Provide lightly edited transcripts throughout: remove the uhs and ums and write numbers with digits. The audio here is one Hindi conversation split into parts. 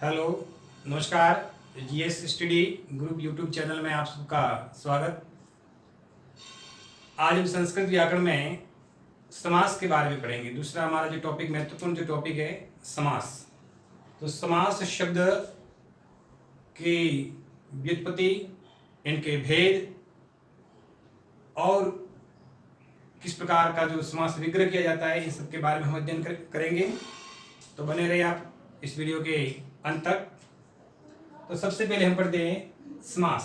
हेलो, नमस्कार। GS study group YouTube channel में आप सबका स्वागत। आज हम संस्कृत व्याकरण में समास के बारे में पढ़ेंगे। दूसरा हमारा जो टॉपिक, महत्वपूर्ण जो टॉपिक है, समास। तो समास शब्द की व्युत्पत्ति, इनके भेद और किस प्रकार का जो समास विग्रह किया जाता है, इन सब के बारे में हम अध्ययन करेंगे। तो बने रहिए आप इस वीडियो के अंत तक। तो सबसे पहले हम पढ़ते हैं समास।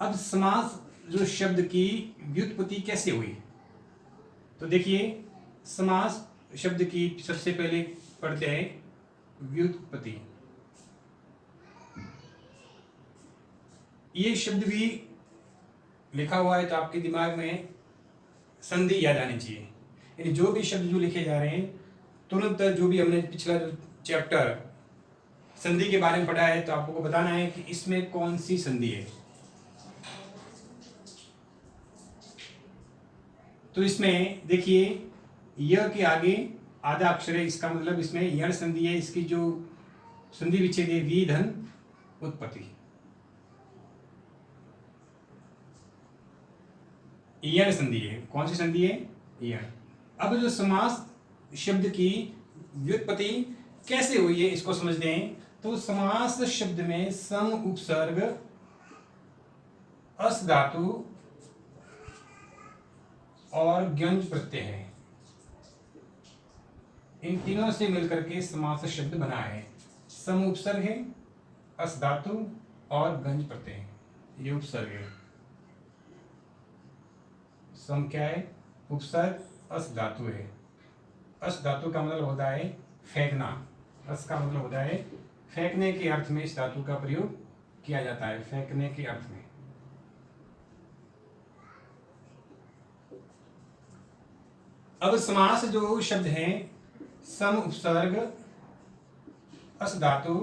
अब समास जो शब्द की व्युत्पत्ति कैसे हुई, तो देखिए समास शब्द की सबसे पहले पढ़ते हैं व्युत्पत्ति। ये शब्द भी लिखा हुआ है तो आपके दिमाग में संधि याद आनी चाहिए। यानी जो भी शब्द जो लिखे जा रहे हैं, तुरंत जो भी हमने पिछला जो चैप्टर संधि के बारे में पढ़ा है, तो आपको बताना है कि इसमें कौन सी संधि है। तो इसमें देखिए य के आगे आधा अक्षर है, इसका मतलब इसमें यण संधि है। इसकी जो संधि विच्छेद है वी धन उत्पत्ति, यण संधि है। कौन सी संधि है? यण। अब जो समास शब्द की व्युत्पत्ति कैसे हुई है, इसको समझते हैं। तो समास शब्द में सम, उपसर्ग, अस धातु और व्यंज प्रत्यय है। इन तीनों से मिलकर के समास शब्द बना है। सम उपसर्ग है, अस धातु और गंज प्रत्यय, ये उपसर्ग है। सम क्या है? उपसर्ग, अस धातु है। अस धातु का मतलब होता है फेंकना। अस का मतलब होता है फेंकने के अर्थ में इस धातु का प्रयोग किया जाता है, फेंकने के अर्थ में। अब समास जो शब्द है, सम, उपसर्ग, अस धातु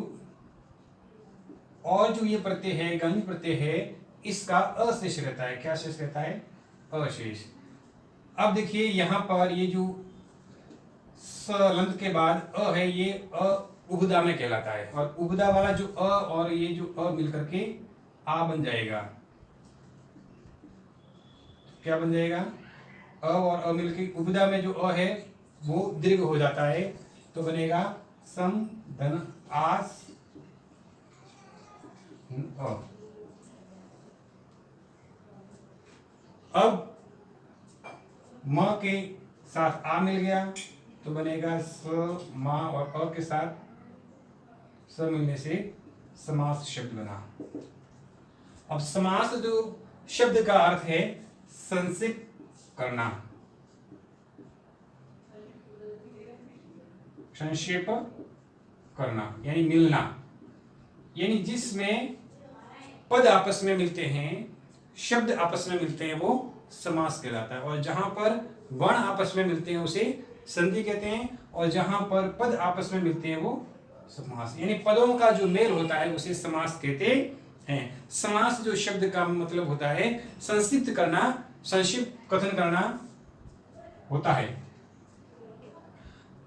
और जो ये प्रत्यय है, गंज प्रत्यय है, इसका अशेष रहता है। क्या शेष रहता है? अशेष। अब देखिए यहां पर ये जो सलंत के बाद अ है, ये अ उबदा में कहलाता है। और उबदा वाला जो अ और ये जो अ मिलकर के आ बन जाएगा। क्या बन जाएगा? अ और अ मिलकर उबदा में जो अ है वो दीर्घ हो जाता है, तो बनेगा सम धन आस अ। अब म के साथ आ मिल गया तो बनेगा स, मा और अ के साथ स मिलने से समास शब्द बना। अब समास जो शब्द का अर्थ है संक्षिप्त करना, संक्षेप करना, यानी मिलना। यानी जिसमें पद आपस में मिलते हैं, शब्द आपस में मिलते हैं, वो समास कहलाता है। और जहां पर वर्ण आपस में मिलते हैं उसे संधि कहते हैं, और जहां पर पद आपस में मिलते हैं वो समास। यानी पदों का जो मेल होता है उसे समास कहते हैं। समास जो शब्द का मतलब होता है संक्षिप्त करना, संक्षिप्त कथन करना होता है।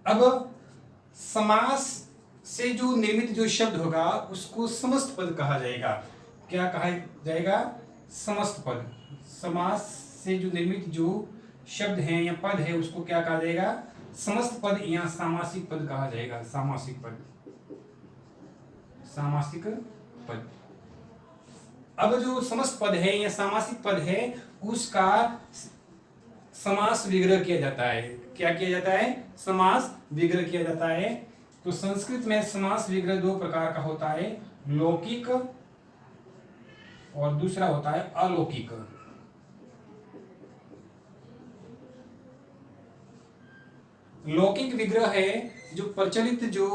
अब समास से जो निर्मित जो शब्द होगा उसको समस्त पद कहा जाएगा। क्या कहा जाएगा? समस्त पद। समास से जो निर्मित जो शब्द है या पद है उसको क्या कहा जाएगा? समस्त पद या सामासिक पद कहा जाएगा। सामासिक पद, सामासिक पद। अब जो समस्त पद है या सामासिक पद है उसका समास विग्रह किया जाता है। क्या किया जाता है? समास विग्रह किया जाता है। तो संस्कृत में समास विग्रह दो प्रकार का होता है, लौकिक और दूसरा होता है अलौकिक। लौकिक विग्रह है जो प्रचलित जो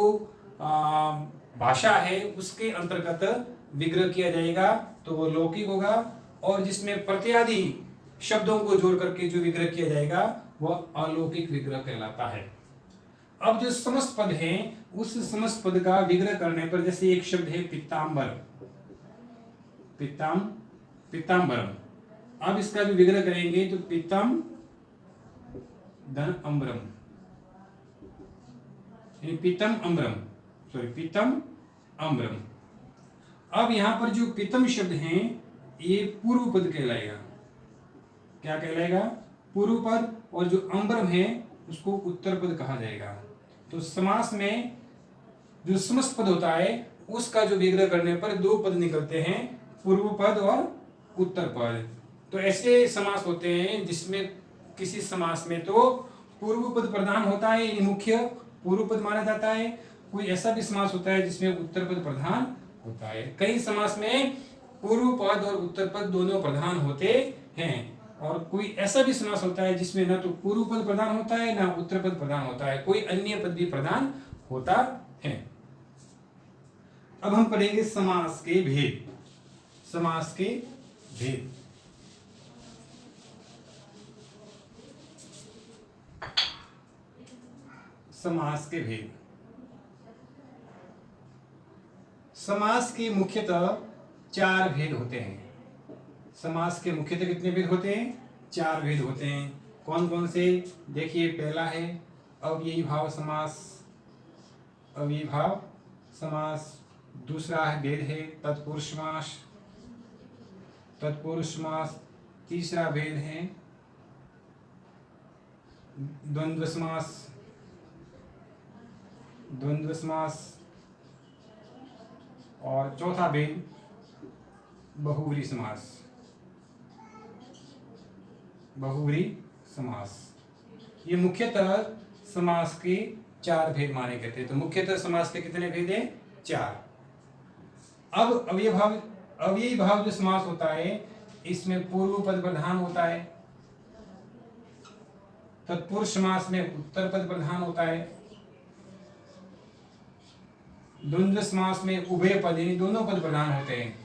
भाषा है उसके अंतर्गत विग्रह किया जाएगा, तो वो लौकिक होगा। और जिसमें प्रत्यादि शब्दों को जोड़ करके जो विग्रह किया जाएगा वह अलौकिक विग्रह कहलाता है। अब जो समस्त पद है उस समस्त पद का विग्रह करने पर, जैसे एक शब्द है पीताम्बर, पीताम्बरम। अब इसका जो विग्रह करेंगे तो पीतम धन अम्बरम, पीतम अम्बरम, सॉरी पीतम अम्रम। अब यहाँ पर जो पितम शब्द हैं ये पूर्व पद कहलाएगा। क्या कहलाएगा? पूर्व पद। और जो अम्बरम है उसको उत्तर पद कहा जाएगा। तो समास में जो समस्त पद होता है उसका जो विग्रह करने पर दो पद निकलते हैं, पूर्व पद और उत्तर पद। तो ऐसे समास होते हैं जिसमें किसी समास में तो पूर्व पद प्रधान होता है, यानी मुख्य पूर्व पद माना जाता है। कोई ऐसा भी समास होता है जिसमें उत्तर पद प्रधान होता है। कई समास में पूर्व पद और उत्तर पद दोनों प्रधान होते हैं। और कोई ऐसा भी समास होता है जिसमें ना तो पूर्व पद प्रधान होता है ना उत्तर पद प्रधान होता है, कोई अन्य पद भी प्रधान होता है। अब हम पढ़ेंगे समास के भेद। समास के भेद। समास के भेद। समास के मुख्यतः 4 भेद होते हैं। समास के मुख्यतः कितने भेद होते हैं? 4 भेद होते हैं। कौन कौन से? देखिए, पहला है अव्ययी भाव समास। अव्ययी भाव समास। दूसरा है भेद है तत्पुरुष समास। तत्पुरुष समास। तीसरा भेद है द्वंद्व समास। द्वंद्व समास। और चौथा भेद बहुव्रीहि समास। बहुव्रीहि समास। ये मुख्यतः समास के 4 भेद माने गए थे। तो मुख्यतः समास के कितने भेद हैं? 4। अब अव्ययी भाव जो समास होता है इसमें पूर्व पद प्रधान होता है। तत्पुरुष समास में उत्तर पद प्रधान होता है। द्वंद्व समास में उभय पद यानी दोनों पद प्रधान होते हैं।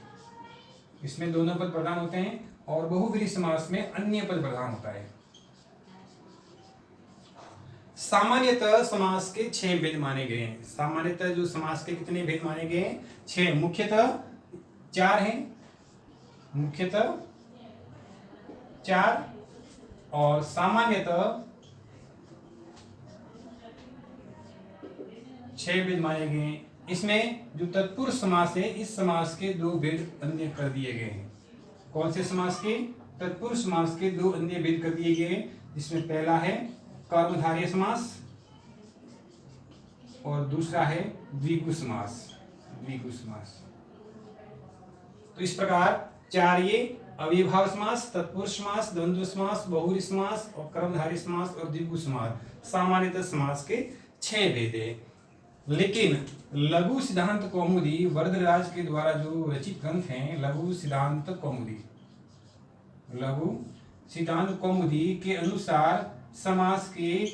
इसमें दोनों पद प्रधान होते हैं। और बहुव्रीहि समास में अन्य पद प्रधान होता है। सामान्यतः समास के 6 भेद माने गए हैं। सामान्यतः जो समास के कितने भेद माने गए हैं? 6। मुख्यतः 4 हैं। मुख्यतः 4 और सामान्यतः 6 भेद माने गए हैं। इसमें जो तत्पुरुष समास है इस समास के 2 भेद अन्य कर दिए गए हैं। कौन से समास के? तत्पुरुष समास के 2 अन्य भेद कर दिए गए हैं। जिसमें पहला है कर्मधारय समास और दूसरा है द्विगु समास। द्विगु समास। तो इस प्रकार 4 ये अव्ययी भाव समास, तत्पुरुष समास, द्वंद्व समास, बहुव्रीहि समास और कर्मधारय समास और द्विगु समास सामान्यतः समास के 6 भेद है। लेकिन लघु सिद्धांत कौमुदी वरदराज के द्वारा जो रचित ग्रंथ हैं, लघु सिद्धांत कौमुदी, लघु सिद्धांत कौमुदी के अनुसार समास के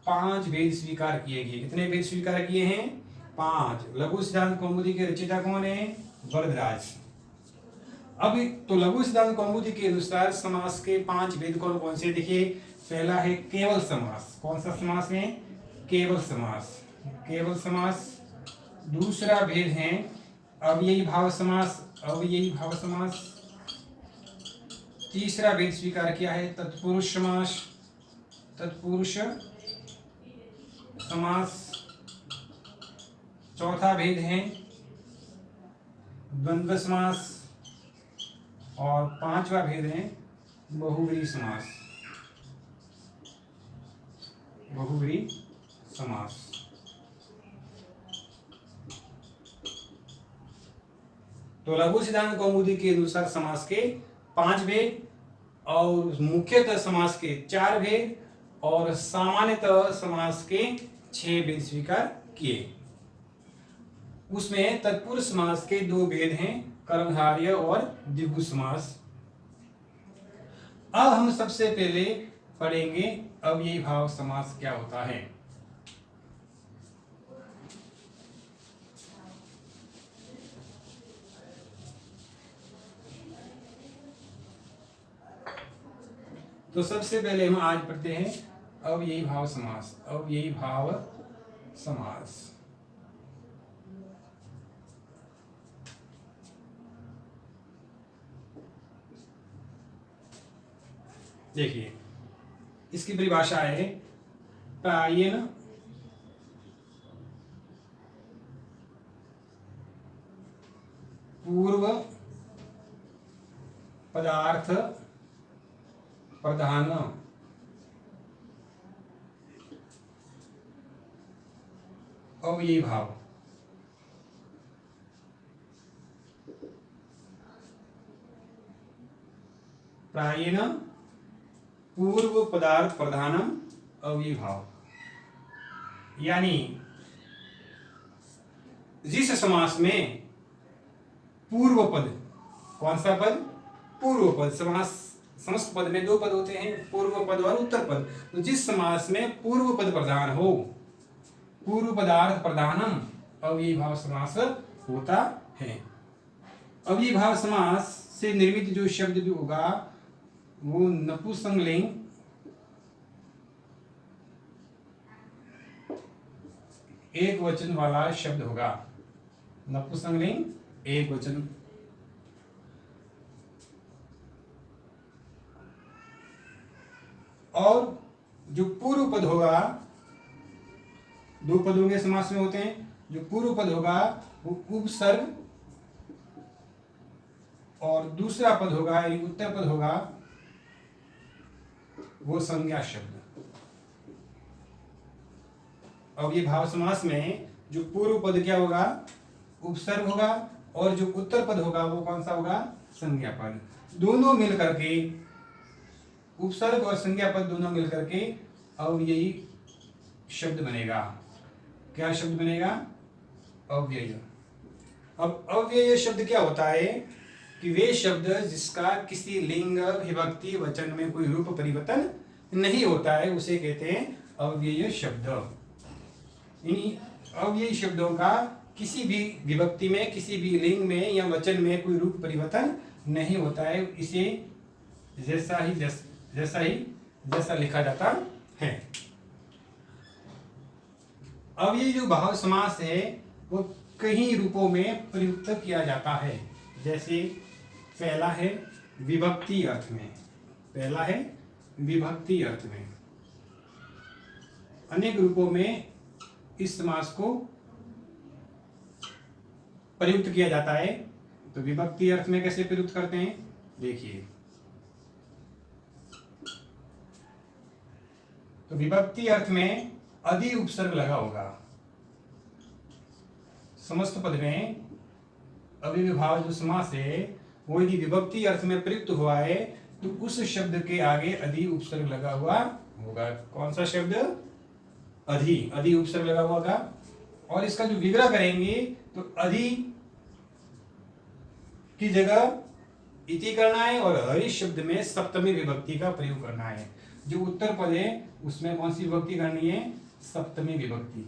5 भेद स्वीकार किए गए। कितने भेद स्वीकार किए हैं? 5। लघु सिद्धांत कौमुदी के रचयिता कौन है? वरदराज। अब तो लघु सिद्धांत कौमुदी के अनुसार समास के 5 भेद कौन कौन से? देखिए, पहला है केवल समास। कौन सा समास है? केवल समास। केवल समास। दूसरा भेद है अव्ययी भाव समास। अव्ययी भाव समास। तीसरा भेद स्वीकार किया है तत्पुरुष समास। तत्पुरुष समास। चौथा भेद है द्वंद्व समास। और 5वां भेद है बहुव्रीहि समास। बहुव्रीहि समास। तो लघु सिद्धांत कौमुदी के अनुसार समास के 5 भेद और मुख्यतः समास के 4 भेद और सामान्यतः समास के 6 भेद स्वीकार किए। उसमें तत्पुरुष समास के 2 भेद हैं, कर्मधारय और द्विगु समास। अब हम सबसे पहले पढ़ेंगे अव्ययी भाव समास क्या होता है। तो सबसे पहले हम आज पढ़ते हैं अव्ययी भाव समास। अव्ययी भाव समास। देखिए, इसकी परिभाषा है प्रायेण पूर्व पदार्थ प्रधान अव्ययी भाव। प्रायेण पूर्व पदार्थ प्रधानम अव्ययी भाव। यानी जिस समास में पूर्व पद, कौन सा पद? पूर्व पद। समास समस्त पद में दो पद होते हैं, पूर्व पद और उत्तर पद। तो जिस समास में पूर्व पद प्रधान हो, पूर्व पदार्थ प्रधानम अव्ययी भाव समास होता है। अव्ययी भाव समास से निर्मित जो शब्द भी होगा वो नपुंसकलिंग एक वचन वाला शब्द होगा। नपुंसकलिंग एक वचन। और जो पूर्व पद होगा, दो पद होंगे समास में होते हैं, जो पूर्व पद होगा वो उपसर्ग और दूसरा पद होगा यानी उत्तर पद होगा वो संज्ञा शब्द। अब ये भाव समास में जो पूर्व पद क्या होगा? उपसर्ग होगा, और जो उत्तर पद होगा वो कौन सा होगा? संज्ञा पद। दोनों मिलकर के, उपसर्ग और संज्ञा पद दोनों मिलकर के अव्ययी शब्द बनेगा। क्या शब्द बनेगा? अव्यय। अब अव्यय शब्द क्या होता है कि वे शब्द जिसका किसी लिंग, विभक्ति, वचन में कोई रूप परिवर्तन नहीं होता है उसे कहते हैं अव्यय शब्द। इन अव्ययी शब्दों का किसी भी विभक्ति में, किसी भी लिंग में या वचन में कोई रूप परिवर्तन नहीं होता है, इसे जैसा लिखा जाता है। अब ये जो भाव समास है वो कई रूपों में प्रयुक्त किया जाता है। जैसे पहला है विभक्ति अर्थ में, पहला है विभक्ति अर्थ में। अनेक रूपों में इस समास को प्रयुक्त किया जाता है। तो विभक्ति अर्थ में कैसे प्रयुक्त करते हैं देखिए। तो विभक्ति अर्थ में अधि उपसर्ग लगा होगा। समस्त पद में अव्ययी भाव जो समास है वो यदि विभक्ति अर्थ में प्रयुक्त हुआ है तो उस शब्द के आगे अधि उपसर्ग लगा हुआ होगा। कौन सा शब्द? अधि। अधि उपसर्ग लगा हुआ होगा। और इसका जो विग्रह करेंगे तो अधि की जगह इति करना है और हरि शब्द में सप्तमी विभक्ति का प्रयोग करना है। जो उत्तर पद है उसमें कौन सी विभक्ति करनी है? सप्तमी विभक्ति।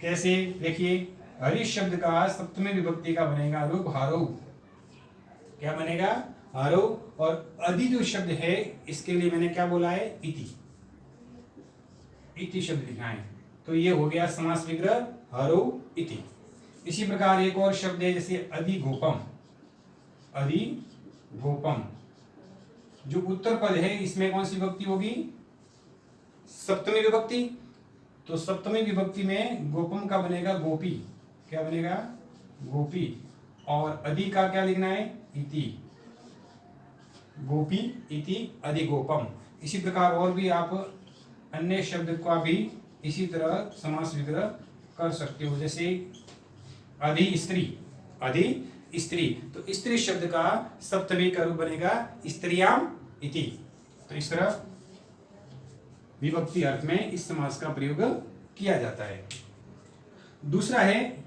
कैसे? देखिए, हरि शब्द का सप्तमी विभक्ति का बनेगा रूप हरौ। क्या बनेगा? हरौ। और अधि जो शब्द है इसके लिए मैंने क्या बोला है? इति। इति शब्द लिखा है। तो ये हो गया समास विग्रह हरौ इति। इसी प्रकार एक और शब्द है जैसे अधिगोपम। अधिगोपम जो उत्तर पद है इसमें कौन सी विभक्ति होगी? सप्तमी विभक्ति। तो सप्तमी विभक्ति में गोपम का बनेगा गोपी। क्या बनेगा? गोपी। और अधि का क्या लिखना है? इति। गोपी इति अधिगोपम। इसी प्रकार और भी आप अन्य शब्द का भी इसी तरह समास विग्रह कर सकते हो। जैसे अधि स्त्री। अधि स्त्री। तो स्त्री शब्द का सप्तमी का रूप बनेगा स्त्रियाम इति। तो इस तरह विभक्ति अर्थ में इस समास का प्रयोग किया जाता है। दूसरा है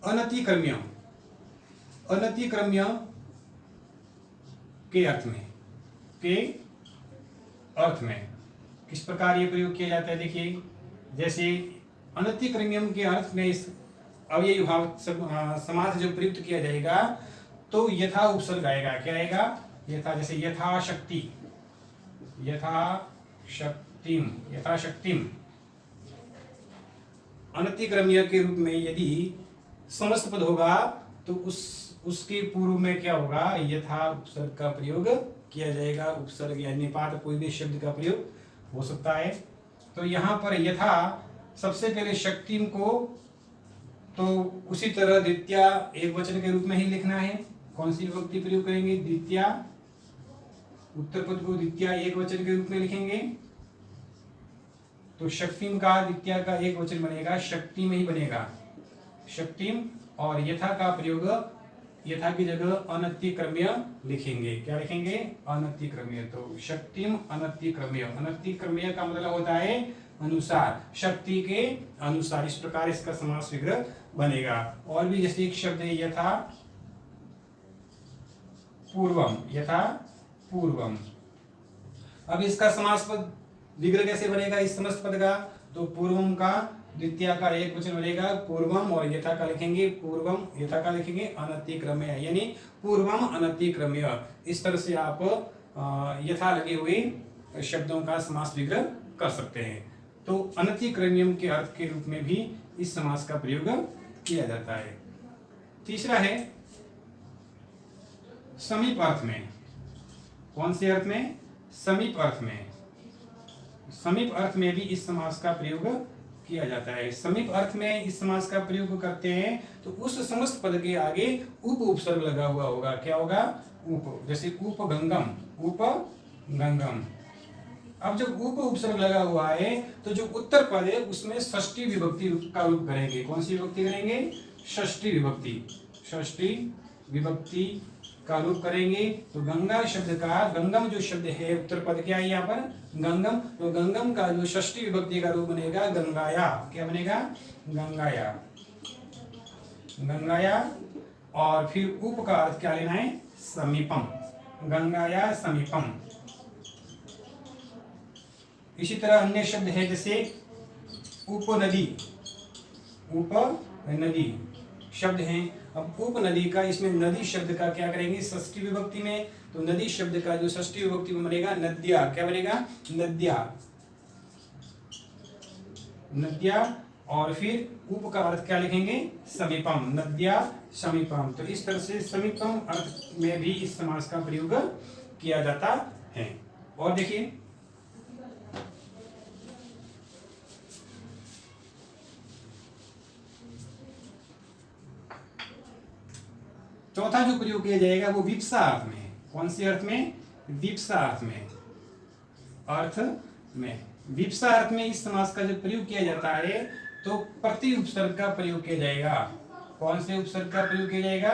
अनतिक्रम्य। अनतिक्रम्य के अर्थ में किस प्रकार ये प्रयोग किया जाता है देखिए। जैसे अनतिक्रम्यम के अर्थ में इस अव्ययी भाव समास जो प्रयुक्त किया जाएगा तो यथा उपसर्ग आएगा। क्या आएगा? यथा। जैसे यथाशक्ति, यथाशक्तिम, यथाशक्तिम। अनतिक्रम्य के रूप में यदि समस्त पद होगा तो उसके पूर्व में क्या होगा, यथा उपसर्ग का प्रयोग किया जाएगा। उपसर्ग या निपात कोई भी शब्द का प्रयोग हो सकता है। तो यहाँ पर यथा सबसे पहले शक्तिम को तो उसी तरह द्वितीया एक वचन के रूप में ही लिखना है। कौन सी विभक्ति प्रयोग करेंगे, द्वितीया, उत्तर पद को द्वितीया एक वचन के रूप में लिखेंगे। तो शक्तिम का द्वितीया का एक वचन बनेगा, शक्ति में ही बनेगा, शक्तिम। और यथा का प्रयोग, यथा की जगह अनतिक्रम्य लिखेंगे। क्या लिखेंगे, अनतिक्रम्य। तो शक्तिम अनतिक्रम्य, अनतिक्रम्य का मतलब होता है अनुसार, शक्ति के अनुसार। इस प्रकार इसका समास विग्रह बनेगा। और भी जैसे एक शब्द है यथा पूर्वम, यथा पूर्वम। अब इसका समास पद विग्रह कैसे बनेगा इस समस्त पद का, तो पूर्वम का द्वितीय का एक वचन बनेगा पूर्वम, और यथा का लिखेंगे पूर्वम, यथा का लिखेंगे अनतिक्रम्य, यानी पूर्वम अनतिक्रम्य। इस तरह से आप यथा लगे हुए शब्दों का समास विग्रह कर सकते हैं। तो अनतिक्रम्यम के अर्थ के रूप में भी इस समास का प्रयोग किया जाता है। तीसरा है समीप अर्थ में। कौन से अर्थ में, समीप अर्थ में। समीप अर्थ में भी इस समास का प्रयोग किया जाता है। समीप अर्थ में इस समास का प्रयोग करते हैं तो उस समस्त पद के आगे उप उपसर्ग लगा हुआ होगा। क्या होगा, उप। जैसे उपगंगम, उपगंगम। अब जब उप उपसर्ग लगा हुआ है तो जो उत्तर पद है उसमें षष्ठी विभक्ति का रूप करेंगे। कौन सी विभक्ति करेंगे, षष्ठी विभक्ति, षष्ठी विभक्ति का रूप करेंगे। तो गंगा शब्द का, गंगम जो शब्द है उत्तर पद क्या है यहाँ पर, गंगम। तो गंगम का जो षष्ठी विभक्ति का रूप बनेगा गंगाया। क्या बनेगा, गंगाया, गंगाया। और फिर उप का अर्थ क्या लेना है, समीपम, गंगाया समीपम। इसी तरह अन्य शब्द है जैसे उपनदी, उपनदी शब्द हैं। अब उपनदी का, इसमें नदी शब्द का क्या करेंगे, षष्ठी विभक्ति में। तो नदी शब्द का जो षष्ठी विभक्ति में बनेगा नद्या। क्या बनेगा, नद्या, नद्या। और फिर उप का अर्थ क्या लिखेंगे, समीपम, नद्या समीपम। तो इस तरह से समीपम अर्थ में भी इस समास का प्रयोग किया जाता है। और देखिए चौथा जो प्रयोग किया जाएगा वो विप्सा अर्थ में। कौन से अर्थ में, विप्सा अर्थ में, अर्थ में। विप्सा अर्थ में इस समास का जब प्रयोग किया जाता है तो प्रति उपसर्ग का प्रयोग किया जाएगा। कौन से उपसर्ग का प्रयोग किया जाएगा,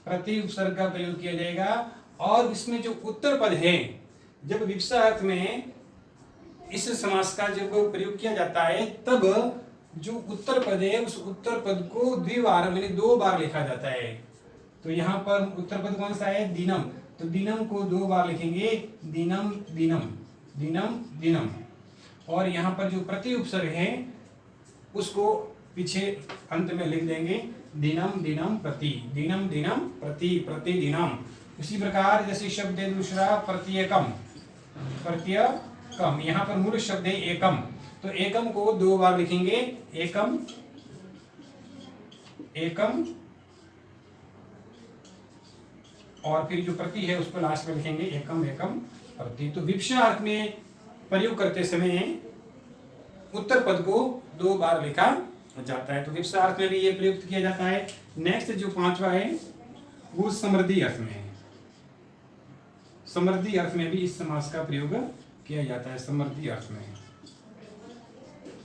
प्रति उपसर्ग का प्रयोग किया जाएगा। और इसमें जो उत्तर पद है, जब विप्सा अर्थ में इस समास का जब प्रयोग किया जाता है तब जो उत्तर पद है उस उत्तर पद को द्विबार यानी 2 बार लिखा जाता है। तो यहाँ पर उत्तर पद कौन सा है, दिनम। तो दिनम को 2 बार लिखेंगे, दिनम दिनम, दिनम दिनम। और यहाँ पर जो प्रति उपसर्ग है उसको पीछे अंत में लिख देंगे, दिनम दिनम प्रति, दिनम दिनम प्रति, प्रतिदिनम। इसी प्रकार जैसे शब्द है दूसरा प्रत्येकम, प्रत्येकम। यहाँ पर मूल शब्द है एकम। तो एकम को 2 बार लिखेंगे, एकम, एकम। और फिर जो प्रति है उसको लास्ट में लिखेंगे एकम, एकम प्रति। तो विप्सा अर्थ में प्रयोग करते समय उत्तर पद को 2 बार लिखा जाता है। तो विप्सा अर्थ में भी ये प्रयुक्त किया जाता है। नेक्स्ट जो 5वां है वो समृद्धि अर्थ में है। समृद्धि अर्थ में भी इस समास का प्रयोग किया जाता है। समृद्धि अर्थ में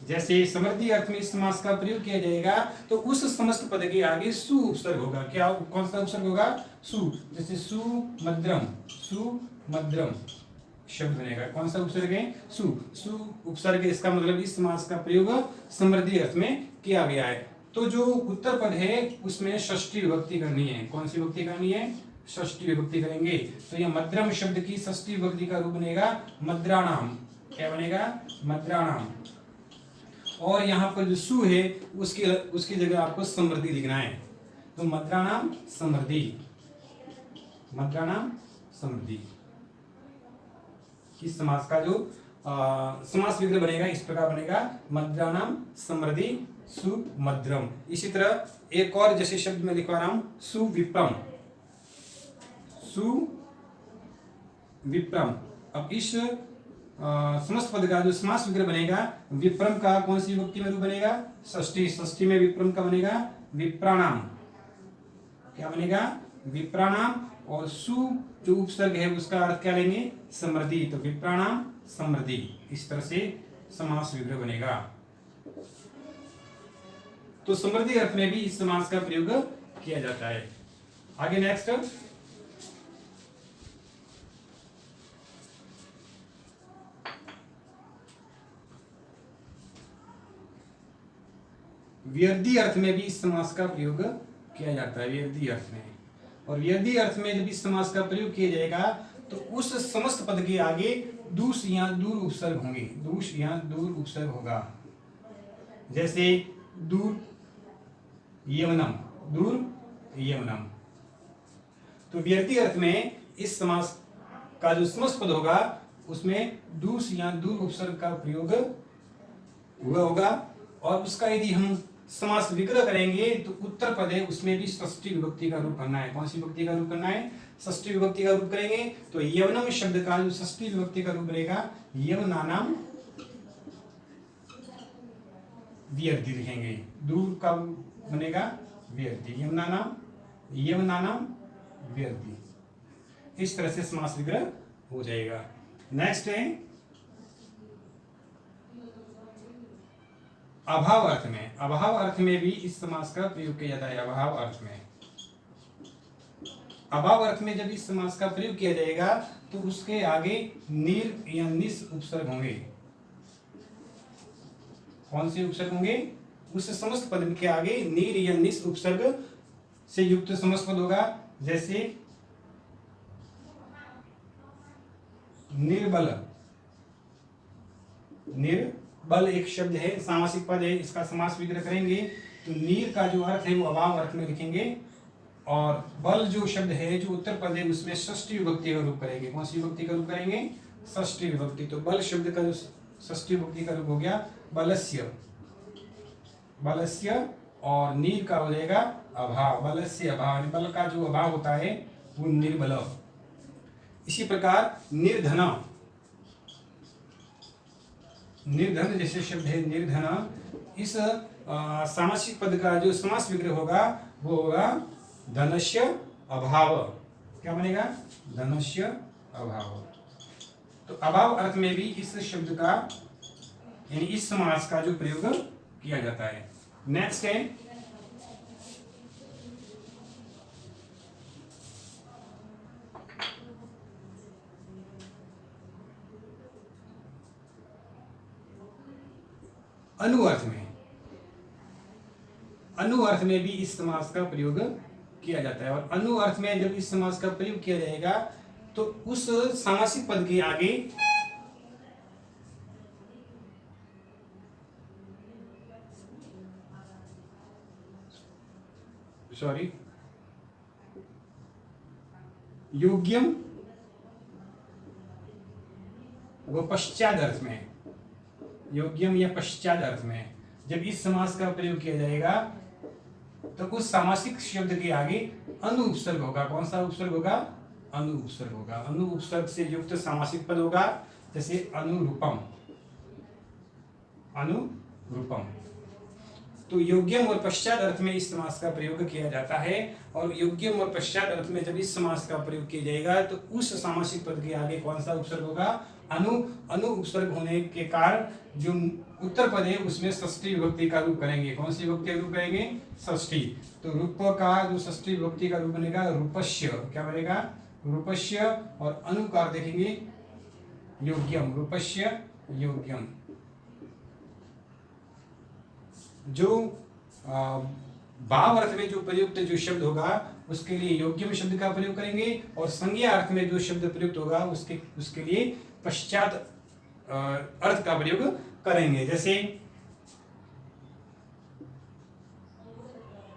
जैसे समृद्धि अर्थ में इस समास का प्रयोग किया जाएगा तो उस समस्त पद के आगे सु उपसर्ग होगा। क्या, कौन सा उपसर्ग होगा, सु। जैसे सुमद्रम, सुमद्रम शब्द बनेगा। कौन सा उपसर्ग है, सु, सु उपसर्ग। इसका मतलब इस समास का प्रयोग समृद्धि अर्थ में किया गया है। तो जो उत्तर पद है उसमें षष्ठी विभक्ति करनी है। कौन सी विभक्ति करनी है, षष्ठी विभक्ति करेंगे। तो यह मद्रम शब्द की षष्ठी विभक्ति का रूप बनेगा मद्राणाम। क्या बनेगा, मद्राणाम। और यहाँ पर जो सु है उसकी जगह आपको समृद्धि लिखना है। तो मद्राणाम समृद्धि, मद्राणाम समृद्धि। इस समास का जो समास विग्रह बनेगा इस प्रकार बनेगा, मद्राणाम समृद्धि सुमद्रम। इसी तरह एक और जैसे शब्द मैं लिखवा रहा हूं, सुविप्रम, सुविप्रम। अब इस समस्त पद का जो समास विग्रह बनेगा, विप्रम का कौन सी विभक्ति में रूप बनेगा? षष्ठी। षष्ठी में विप्रम का बनेगा विप्राणाम। क्या बनेगा? विप्राणाम। और सु जो उपसर्ग है उसका अर्थ क्या लेंगे? समृद्धि। तो विप्राणाम समृद्धि। इस तरह से समास विग्रह बनेगा। तो समृद्धि अर्थ में भी इस समास का प्रयोग किया जाता है। आगे नेक्स्ट, व्यर्धी अर्थ में भी इस समास का प्रयोग किया जाता है। व्यर्धी अर्थ में, और व्यर्धी अर्थ में जब इस समास का प्रयोग किया जाएगा तो उस समस्त पद के आगे दूस या दूर उपसर्ग होंगे। दूस या दूर उपसर्ग होगा। जैसे दूर यवनम, दूर यवनम। तो व्यर्धी अर्थ में इस समास का जो समस्त पद होगा उसमें दूस या दूर उपसर्ग का प्रयोग हुआ होगा। और उसका यदि हम समास विग्रह करेंगे तो उत्तर पद है उसमें भी षष्ठी विभक्ति का रूप करना है। कौन सी विभक्ति का रूप करना है? षष्ठी विभक्ति का रूप करेंगे। तो यवनम शब्द का जो षष्ठी विभक्ति का रूप बनेगा यवनानाम व्यर्धी लिखेंगे। दूर का बनेगा व्यर्धी, यवनानाम व्यर्धी। इस तरह से समास विग्रह हो जाएगा। नेक्स्ट है अभाव अर्थ में। अभाव अर्थ में भी इस समास का प्रयोग किया जाता है। अभाव अर्थ में, अभाव अर्थ में जब इस समास का प्रयोग किया जाएगा तो उसके आगे नीर या निस उपसर्ग होंगे। कौन से उपसर्ग होंगे? उस समस्त पद के आगे नीर या निस उपसर्ग से युक्त समस्त पद होगा। जैसे निर्बल, निर्बल एक शब्द है, सामासिक पद है। इसका समास विग्रह करेंगे तो नीर का जो अर्थ है वो अभाव अर्थ में लिखेंगे। और बल जो शब्द है, जो उत्तर पद है, उसमें षष्ठी विभक्ति का रूप करेंगे। कौन सी विभक्ति का रूप करेंगे? षष्ठी विभक्ति। तो बल शब्द का जो षष्ठी विभक्ति का रूप हो गया बलस्य, बलस्य। और नीर का हो जाएगा अभाव, बलस्य अभाव। बल का जो अभाव होता है वो निर्बल। इसी प्रकार निर्धन, निर्धन जैसे शब्द है निर्धन, इस सामासिक पद का जो समास विग्रह होगा वो होगा धनस्य अभाव। क्या बनेगा? धनस्य अभाव। तो अभाव अर्थ में भी इस शब्द का यानी इस समास का जो प्रयोग किया जाता है। नेक्स्ट है अनुअर्थ में। अनुअर्थ में भी इस समास का प्रयोग किया जाता है। और अनुअर्थ में जब इस समास का प्रयोग किया जाएगा तो उस सामासिक पद के आगे योग्यम व पश्चात अर्थ में, योग्यम या पश्चात अर्थ में जब इस समास का प्रयोग किया जाएगा तो उस सामासिक शब्द के आगे अनु उपसर्ग होगा। कौन सा उपसर्ग होगा? अनु उपसर्ग होगा। अनु उपसर्ग से युक्त सामासिक पद होगा। जैसे अनुरूपम, अनुरूपम। तो योग्यम और पश्चात अर्थ में इस समास का प्रयोग किया जाता है। और योग्यम और पश्चात अर्थ में जब इस समास का प्रयोग किया जाएगा तो उस सामासिक पद के आगे कौन सा उपसर्ग होगा? अनु उपसर्ग होने के कारण जो उत्तर पद है उसमें षष्ठी विभक्ति का रूप करेंगे। कौन सी विभक्ति का रूप करेंगे? षष्ठी। तो रूप का जो षष्ठी विभक्ति का रूप बनेगा रूपस्य। क्या बनेगा? रूपस्य। और अनुकार देखेंगे योग्यम, रूपस्य योग्यम। जो भाव अर्थ में जो प्रयुक्त जो शब्द होगा उसके लिए योग्यम शब्द का प्रयोग करेंगे। और संज्ञा अर्थ में जो शब्द प्रयुक्त होगा उसके लिए पश्चात अर्थ का प्रयोग करेंगे। जैसे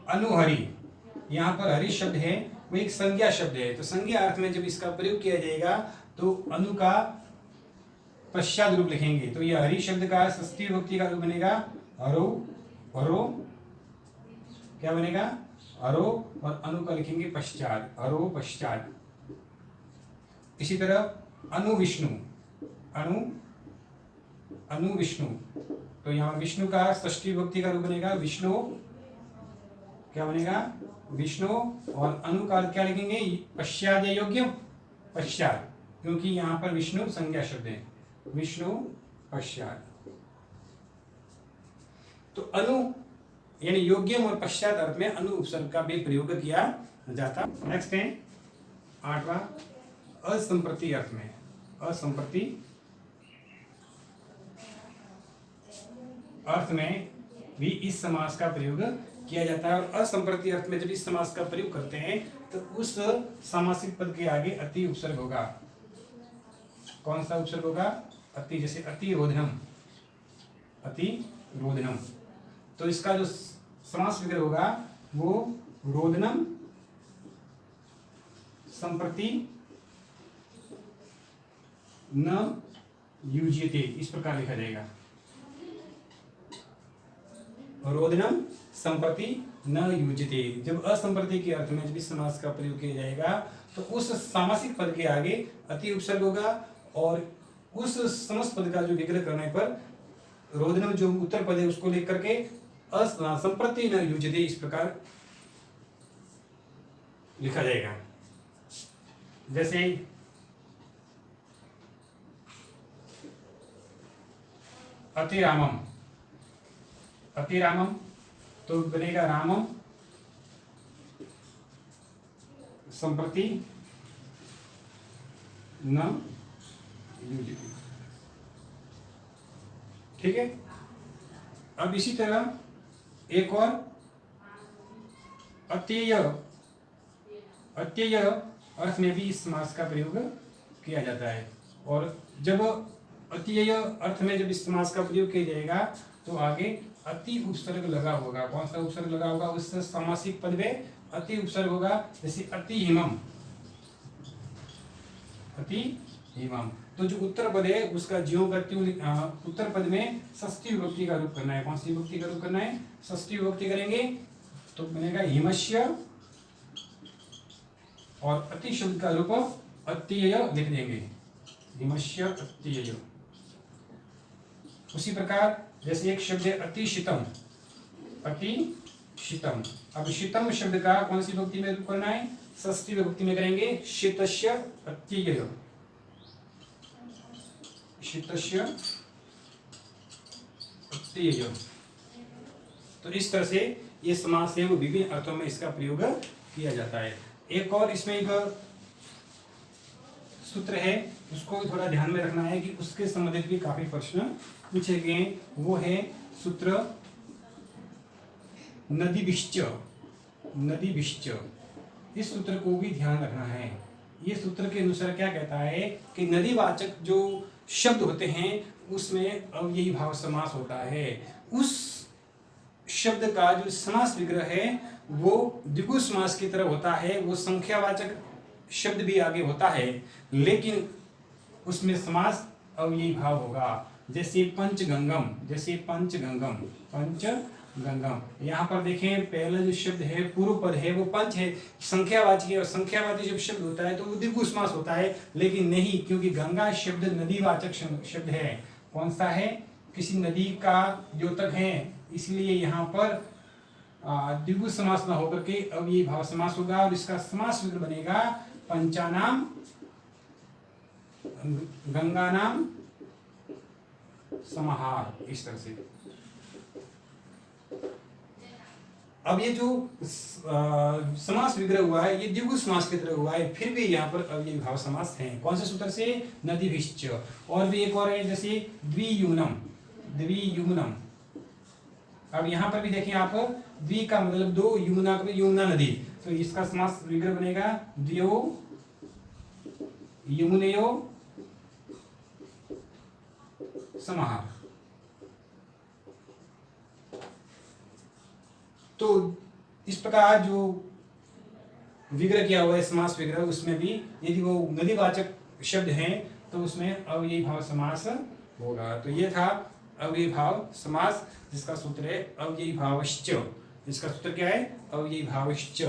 अनुहरि, यहाँ पर हरि शब्द है वो एक संज्ञा शब्द है। तो संज्ञा अर्थ में जब इसका प्रयोग किया जाएगा तो अनु का पश्चात रूप लिखेंगे। तो यह हरि शब्द का षष्ठी विभक्ति का रूप बनेगा हरो अरो, क्या बनेगा अरो, और अनु का लिखेंगे पश्चात, अरो पश्चात। इसी तरह अनुविष्णु, अनु अनुविष्णु, तो यहाँ विष्णु का षष्ठी विभक्ति का रूप बनेगा विष्णु, क्या बनेगा विष्णु, और अनु का क्या लिखेंगे पश्चात या योग्य पश्चात, क्योंकि यहाँ पर विष्णु संज्ञा शब्द है, विष्णु पश्चात। तो अनु यानी योग्यम और पश्चात अर्थ में अनु उपसर्ग का भी प्रयोग किया जाता। नेक्स्ट है 8वां असंप्रति अर्थ में। असंप्रति अर्थ में भी इस समास का प्रयोग किया जाता है, और असंप्रति अर्थ में जब इस समास का प्रयोग करते हैं तो उस सामासिक पद के आगे अति उपसर्ग होगा। कौन सा उपसर्ग होगा अति, जैसे अति रोधनम, अति रोधनम, तो इसका जो समास विग्रह होगा वो रोदनम संप्रति न युज्यते, इस प्रकार लिखा जाएगा। रोदनम संप्रति न युज्यते, जब असंप्रति के अर्थ में जब इस समास का प्रयोग किया जाएगा तो उस सामासिक पद के आगे अति उपसर्ग होगा, और उस समस्त पद का जो विग्रह करने पर रोदनम जो उत्तर पद है उसको लेकर के संप्रति न युज्यते, इस प्रकार लिखा जाएगा। जैसे अतिरामम, अतिरामम तो बनेगा रामम संप्रति न युज्यते, ठीक है। अब इसी तरह एक और अत्यय, अत्यय अर्थ में भी इस समास का प्रयोग किया जाता है, और जब अत्यय अर्थ में जब इस समास का प्रयोग किया जाएगा तो आगे अति उपसर्ग लगा होगा। कौन सा उपसर्ग लगा होगा उस सामासिक पद में अति उपसर्ग होगा, जैसे अति हिमम, अति हिमम, तो जो उत्तर पद है उसका ज्यों का त्यों उत्तर पद में षष्ठी विभक्ति का रूप करना है। कौन सी विभक्ति का रूप करना है, षष्ठी विभक्ति करेंगे तो बनेगा हिमस्य, और अति शब्द का रूप अत्यय लिख देंगे, हिमस्य अत्यय। उसी प्रकार जैसे एक शब्द है अति शीतम, अति शीतम, अब शीतम शब्द का कौन सी विभक्ति में रूप करना है, षष्ठी विभक्ति में करेंगे शीतस्य अत्यय, शीतस्य अत्यय। तो इस तरह से ये समास है वो विभिन्न अर्थों में इसका प्रयोग किया जाता है। एक और इसमें एक सूत्र है उसको थोड़ा ध्यान में रखना है कि उसके संबंधित भी काफी प्रश्न पूछे गए, वो है सूत्र नदीभिश्च, नदीभिश्च, इस सूत्र को भी ध्यान रखना है। ये सूत्र के अनुसार क्या कहता है कि नदीवाचक जो शब्द होते हैं उसमें अव्ययी भाव समास होता है, उस शब्द का जो समास विग्रह है वो द्विगु समास की तरह होता है, वो संख्यावाचक शब्द भी आगे होता है लेकिन उसमें समास अव्ययी भाव होगा। जैसे पंचगंगम, जैसे पंचगंगम, पंचगंगम, यहाँ पर देखें पहला जो शब्द है पूर्व पद है वो पंच है, संख्यावाची है, और संख्यावाची जब शब्द होता है तो वो द्विगु समास होता है, लेकिन नहीं, क्योंकि गंगा शब्द नदीवाचक शब्द है। कौन सा है, किसी नदी का द्योतक है, इसलिए यहाँ पर द्विगु समास न होकर के अव्ययी भाव समास होगा, और इसका समास विग्रह बनेगा पंचानाम गंगानाम समाहार, इस तरह से। अब ये जो समास विग्रह हुआ है ये द्विगु समास की तरह हुआ है, फिर भी यहाँ पर अव्ययी भाव समास है। कौन से सूत्र से, नदीभिश्च। और भी एक और है जैसे द्वियुम्नम, द्वियुम्नम। अब यहाँ पर भी देखें आप, द्वि का मतलब दो, युम्ना का यमुना नदी, तो इसका समास विग्रह बनेगा द्वयो यमुनयो समाहार। तो इस प्रकार जो विग्रह किया हुआ है समास विग्रह, उसमें भी यदि वो नदीवाचक शब्द हैं तो उसमें अव्ययी भाव समास होगा। तो ये था अव्ययी भाव समास, जिसका सूत्र है अव्ययी भावश्च। इसका सूत्र क्या है? अव्ययी भावश्च।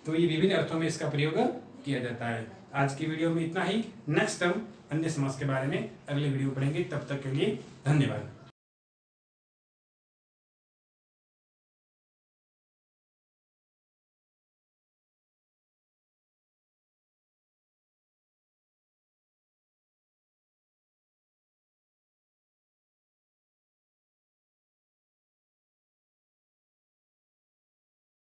तो ये विभिन्न अर्थों में इसका प्रयोग किया जाता है। आज की वीडियो में इतना ही। नेक्स्ट हम अन्य समास के बारे में अगले वीडियो पढ़ेंगे। तब तक के लिए धन्यवाद।